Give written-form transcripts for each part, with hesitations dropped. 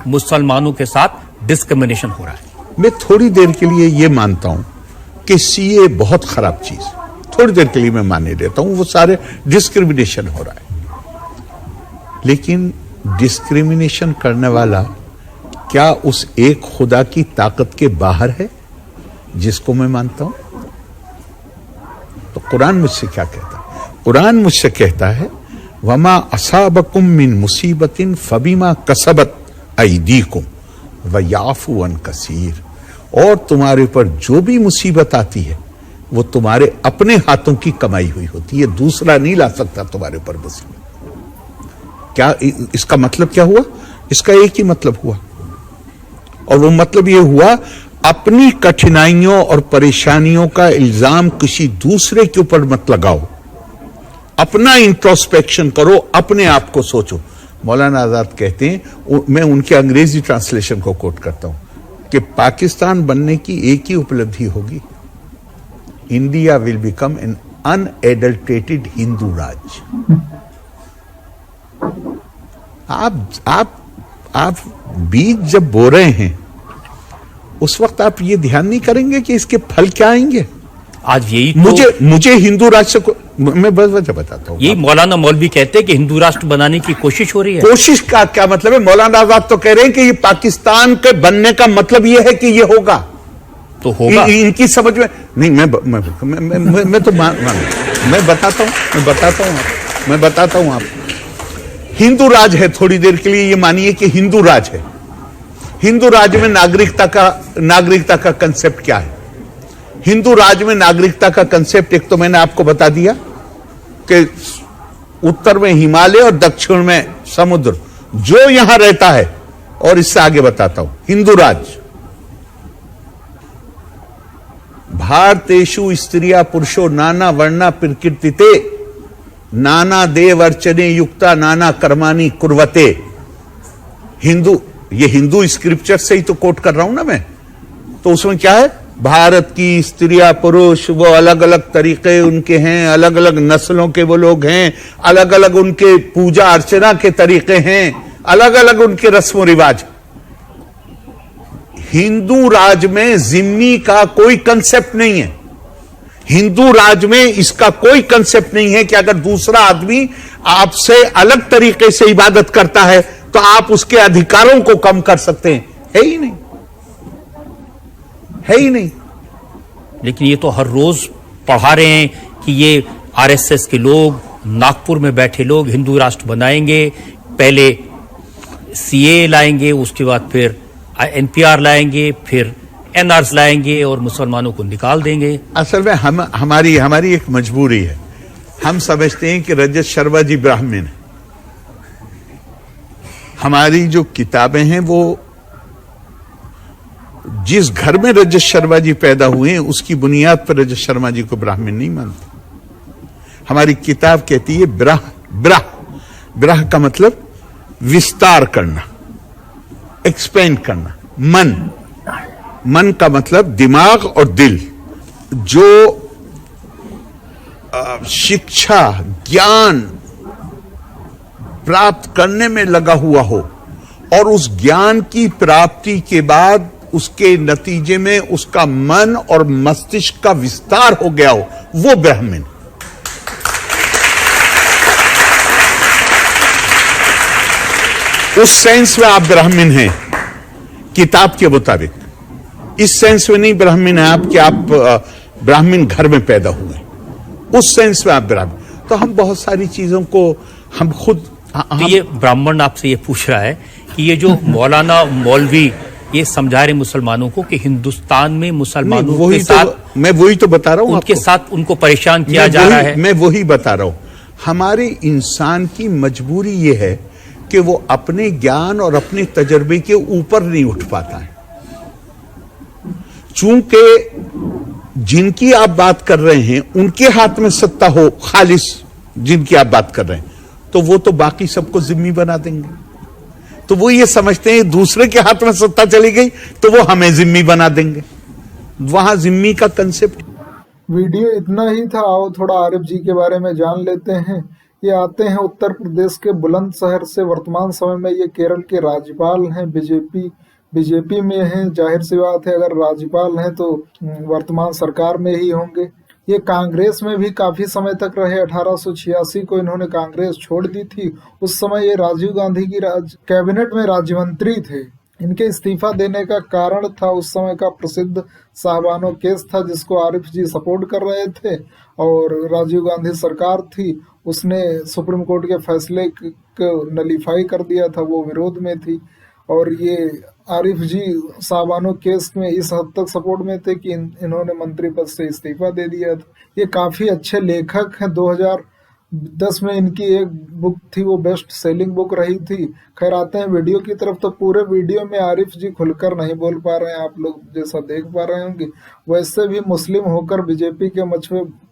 मुसलमानों के साथ डिस्क्रिमिनेशन हो रहा है। मैं थोड़ी देर के लिए ये मानता हूं कि सीए बहुत खराब चीज, थोड़ी देर के लिए मैं माने देता हूं, वो सारे डिस्क्रिमिनेशन हो रहा है, लेकिन डिस्क्रिमिनेशन करने वाला क्या उस एक खुदा की ताकत के बाहर है जिसको मैं मानता हूं? तो कुरान मुझसे क्या कहता है? कुरान मुझसे कहता है वमा असाबकुम मिन मुसीबतिन फबीमा कसबत अयदीकुम व याफू अन कसीर, और तुम्हारे ऊपर जो भी मुसीबत आती है वो तुम्हारे अपने हाथों की कमाई हुई होती है, दूसरा नहीं ला सकता तुम्हारे ऊपर मुसीबत। क्या इसका मतलब क्या हुआ? इसका एक ही मतलब हुआ, और वो मतलब ये हुआ अपनी कठिनाइयों और परेशानियों का इल्जाम किसी दूसरे के ऊपर मत लगाओ, अपना इंट्रोस्पेक्शन करो, अपने आप को सोचो। मौलाना आजाद कहते हैं, मैं उनके अंग्रेजी ट्रांसलेशन को कोट करता हूं, कि पाकिस्तान बनने की एक ही उपलब्धि होगी, India will become an unadulterated Hindu Raj. आप बीज जब बो रहे हैं उस वक्त आप ये ध्यान नहीं करेंगे कि इसके फल क्या आएंगे? आज यही तो मुझे हिंदू राष्ट्र को मैं बस वजह बताता हूं। ये मौलाना मौलवी कहते हैं कि हिंदू राष्ट्र बनाने की कोशिश हो रही है। कोशिश का क्या मतलब है? मौलाना आजाद तो कह रहे हैं कि ये पाकिस्तान के बनने का मतलब ये है कि ये होगा, तो होगा। इनकी समझ में नहीं। मैं तो मैं बताता हूं आप हिंदू राज है, थोड़ी देर के लिए ये मानिए कि हिंदू राज है। हिंदू राज में नागरिकता का कंसेप्ट क्या है? हिंदू राज में नागरिकता का कंसेप्ट एक तो मैंने आपको बता दिया कि उत्तर में हिमालय और दक्षिण में समुद्र, जो यहां रहता है, और इससे आगे बताता हूं हिंदू राज। भारतेषु स्त्रिया पुरुषो नाना वर्णा प्रकृतिते नाना देव अर्चने युक्ता नाना कर्माणि कुर्वते। ये हिंदू स्क्रिप्चर से ही तो कोट कर रहा हूं ना मैं। तो उसमें क्या है? भारत की स्त्रियां पुरुष वो अलग अलग तरीके उनके हैं, अलग अलग नस्लों के वो लोग हैं, अलग अलग उनके पूजा अर्चना के तरीके हैं, अलग अलग उनके रस्म रिवाज। हिंदू राज में जिम्मी का कोई कंसेप्ट नहीं है। हिंदू राज में इसका कोई कंसेप्ट नहीं है कि अगर दूसरा आदमी आपसे अलग तरीके से इबादत करता है तो आप उसके अधिकारों को कम कर सकते हैं। है ही नहीं, है ही नहीं। लेकिन ये तो हर रोज पढ़ा रहे हैं कि ये आरएसएस के लोग, नागपुर में बैठे लोग हिंदू राष्ट्र बनाएंगे, पहले सीए लाएंगे, उसके बाद फिर एनपीआर लाएंगे, फिर एनआरएस लाएंगे और मुसलमानों को निकाल देंगे। असल में हमारी एक मजबूरी है। हम समझते हैं कि रजत शर्मा जी ब्राह्मण है। हमारी जो किताबें हैं वो जिस घर में रजत शर्मा जी पैदा हुए हैं उसकी बुनियाद पर रजत शर्मा जी को ब्राह्मण नहीं मानते। हमारी किताब कहती है ब्राह का मतलब विस्तार करना, एक्सपेंड करना। मन का मतलब दिमाग और दिल। जो शिक्षा ज्ञान प्राप्त करने में लगा हुआ हो और उस ज्ञान की प्राप्ति के बाद उसके नतीजे में उसका मन और मस्तिष्क का विस्तार हो गया हो, वो ब्राह्मण। उस सेंस में आप ब्राह्मण हैं किताब के मुताबिक। इस सेंस में नहीं ब्राह्मण है आप कि आप ब्राह्मण घर में पैदा हुए, उस सेंस में आप ब्राह्मण। तो हम बहुत सारी चीजों को हम खुद तो ये ब्राह्मण आपसे ये पूछ रहा है कि ये जो मौलाना मौलवी ये समझा रहे मुसलमानों को कि हिंदुस्तान में मुसलमानों के साथ, मैं वही तो बता रहा हूं उनके साथ उनको परेशान किया जा रहा है। मैं वही बता रहा हूं। हमारे इंसान की मजबूरी ये है कि वो अपने ज्ञान और अपने तजर्बे के ऊपर नहीं उठ पाता है। चूंकि जिनकी आप बात कर रहे हैं उनके हाथ में सत्ता हो, खालिस जिनकी आप बात कर रहे हैं, तो वो तो बाकी सबको जिम्मी बना देंगे। तो वो ये समझते हैं दूसरे के हाथ में सत्ता चली गई तो वो हमें जिम्मी बना देंगे। वहां जिम्मी का कंसेप्ट। वीडियो इतना ही था। आओ थोड़ा आरिफ जी के बारे में जान लेते हैं। ये आते हैं उत्तर प्रदेश के बुलंदशहर से। वर्तमान समय में ये केरल के राज्यपाल हैं, बीजेपी में हैं। जाहिर सी बात है, अगर राज्यपाल हैं तो वर्तमान सरकार में ही होंगे। ये कांग्रेस में भी काफी समय तक रहे। 1886 को इन्होंने कांग्रेस छोड़ दी थी। उस समय ये राजीव गांधी की कैबिनेट में राज्य मंत्री थे। इनके इस्तीफा देने का कारण था उस समय का प्रसिद्ध साहबानो केस था, जिसको आरिफ जी सपोर्ट कर रहे थे, और राजीव गांधी सरकार थी, उसने सुप्रीम कोर्ट के फैसले को नलीफाई कर दिया था, वो विरोध में थी। और ये आरिफ जी साहबानो केस में इस हद तक सपोर्ट में थे कि इन्होंने मंत्री पद से इस्तीफा दे दिया था। ये काफी अच्छे लेखक हैं। 2010 में इनकी एक बुक थी, वो बेस्ट सेलिंग बुक रही थी। खैर, आते हैं वीडियो की तरफ। तो पूरे वीडियो में आरिफ जी खुलकर नहीं बोल पा रहे हैं, आप लोग जैसा देख पा रहे होंगे। वैसे भी मुस्लिम होकर बीजेपी के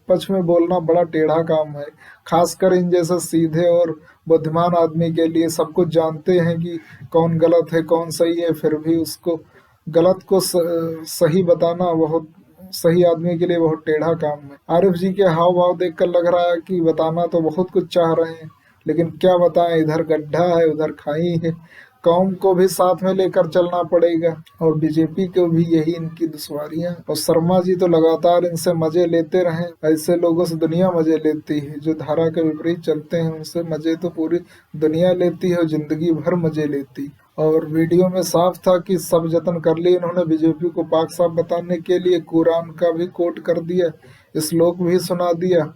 पक्ष में बोलना बड़ा टेढ़ा काम है, खासकर इन जैसे सीधे और बुद्धिमान आदमी के लिए। सब कुछ जानते हैं कि कौन गलत है कौन सही है, फिर भी उसको गलत को सही बताना बहुत सही आदमी के लिए बहुत टेढ़ा काम है। आरिफ जी के हाव भाव देखकर लग रहा है कि बताना तो बहुत कुछ चाह रहे हैं, लेकिन क्या बताएं, इधर गड्ढा है उधर खाई है। कौम को भी साथ में लेकर चलना पड़ेगा, और बीजेपी को भी यही इनकी दुश्वारियां। और शर्मा जी तो लगातार इनसे मजे लेते रहे। ऐसे लोगों से दुनिया मजे लेती है, जो धारा के विपरीत चलते हैं उनसे मजे तो पूरी दुनिया लेती है और जिंदगी भर मजे लेती। और वीडियो में साफ था कि सब जतन कर लिए इन्होंने बीजेपी को पाक साफ बताने के लिए। कुरान का भी कोट कर दिया, श्लोक भी सुना दिया।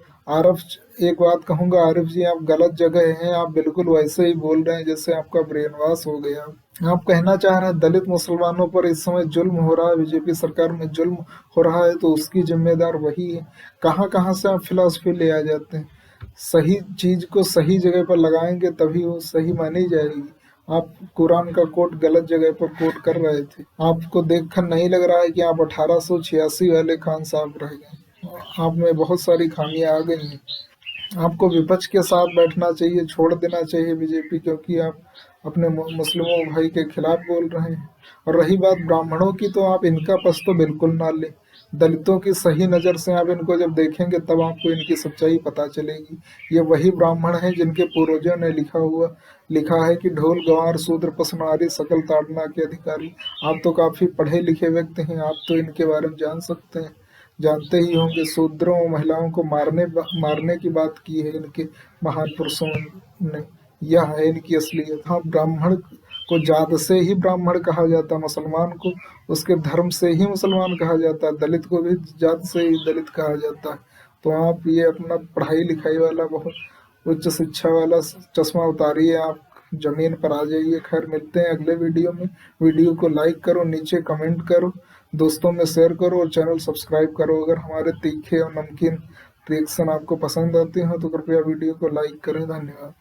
एक बात कहूंगा, आरिफ जी आप गलत जगह हैं। आप बिल्कुल वैसे ही बोल रहे हैं जैसे आपका ब्रेन वॉश हो गया। आप कहना चाह रहे हैं दलित मुसलमानों पर इस समय जुल्म हो रहा है, बीजेपी सरकार में जुल्म हो रहा है, तो उसकी जिम्मेदार वही है। कहाँ कहाँ से आप फिलॉसफी ले आ जाते हैं। सही चीज को सही जगह पर लगाएंगे तभी वो सही मानी जाएगी। आप कुरान का कोट गलत जगह पर कोट कर रहे थे। आपको देखकर नहीं लग रहा है कि आप 1886 वाले खान साहब रह गए। आप में बहुत सारी खामियां आ गई हैं। आपको विपक्ष के साथ बैठना चाहिए, छोड़ देना चाहिए बीजेपी, क्योंकि आप अपने मुस्लिमों भाई के खिलाफ बोल रहे हैं। और रही बात ब्राह्मणों की, तो आप इनका पक्ष तो बिल्कुल ना लें। दलितों की सही नज़र से आप इनको जब देखेंगे तब आपको इनकी सच्चाई पता चलेगी। ये वही ब्राह्मण हैं जिनके पूर्वजों ने लिखा है कि ढोल गंवार शूद्र पसनारी सकल ताड़ना के अधिकारी। आप तो काफ़ी पढ़े लिखे व्यक्ति हैं, आप तो इनके बारे में जानते ही होंगे। शूद्रों और महिलाओं को मारने की बात की है इनके महान पुरुषों ने। यह है इनकी असलियत। हाँ, ब्राह्मण को जात से ही ब्राह्मण कहा जाता है, मुसलमान को उसके धर्म से ही मुसलमान कहा जाता है, दलित को भी जात से ही दलित कहा जाता है। तो आप ये अपना पढ़ाई लिखाई वाला बहुत उच्च शिक्षा वाला चश्मा उतारिए, आप जमीन पर आ जाइए। खैर, मिलते हैं अगले वीडियो में। वीडियो को लाइक करो, नीचे कमेंट करो, दोस्तों में शेयर करो और चैनल सब्सक्राइब करो। अगर हमारे तीखे और नमकीन रिएक्शन आपको पसंद आते हो तो कृपया वीडियो को लाइक करें। धन्यवाद।